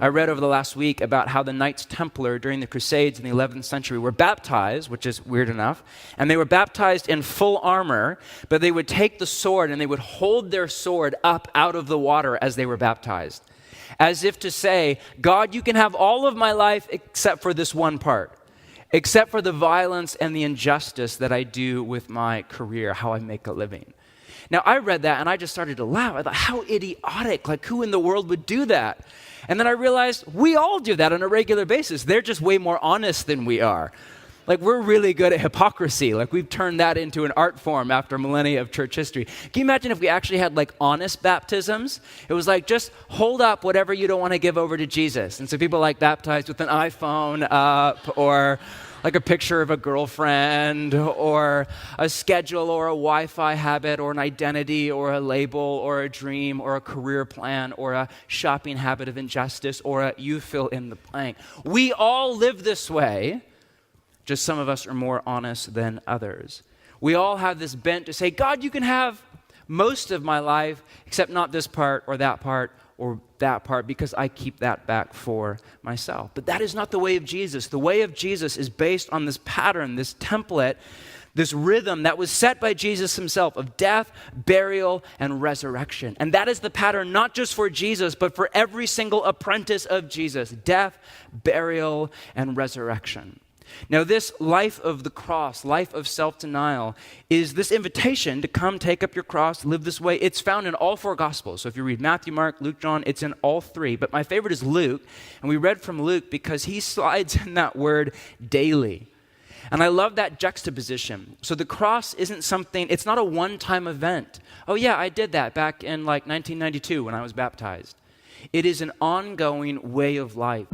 I read over the last week about how the Knights Templar during the Crusades in the 11th century were baptized, which is weird enough, and they were baptized in full armor, but they would take the sword and they would hold their sword up out of the water as they were baptized, as if to say, God, you can have all of my life except for this one part, except for the violence and the injustice that I do with my career, how I make a living. Now, I read that and I just started to laugh. I thought, how idiotic, like who in the world would do that? And then I realized we all do that on a regular basis. They're just way more honest than we are. Like we're really good at hypocrisy. Like we've turned that into an art form after millennia of church history. Can you imagine if we actually had like honest baptisms? It was like just hold up whatever you don't want to give over to Jesus. And so people like baptized with an iPhone up or like a picture of a girlfriend or a schedule or a Wi-Fi habit or an identity or a label or a dream or a career plan or a shopping habit of injustice or a you fill in the blank. We all live this way, just some of us are more honest than others. We all have this bent to say, God, you can have most of my life except not this part or that part or that part because I keep that back for myself. But that is not the way of Jesus. The way of Jesus is based on this pattern, this template, this rhythm that was set by Jesus himself of death, burial, and resurrection. And that is the pattern not just for Jesus, but for every single apprentice of Jesus, death, burial, and resurrection. Now, this life of the cross, life of self-denial, is this invitation to come take up your cross, live this way. It's found in all four Gospels. So if you read Matthew, Mark, Luke, John, it's in all three. But my favorite is Luke, and we read from Luke because he slides in that word daily. And I love that juxtaposition. So the cross isn't something, it's not a one-time event. Oh yeah, I did that back in like 1992 when I was baptized. It is an ongoing way of life.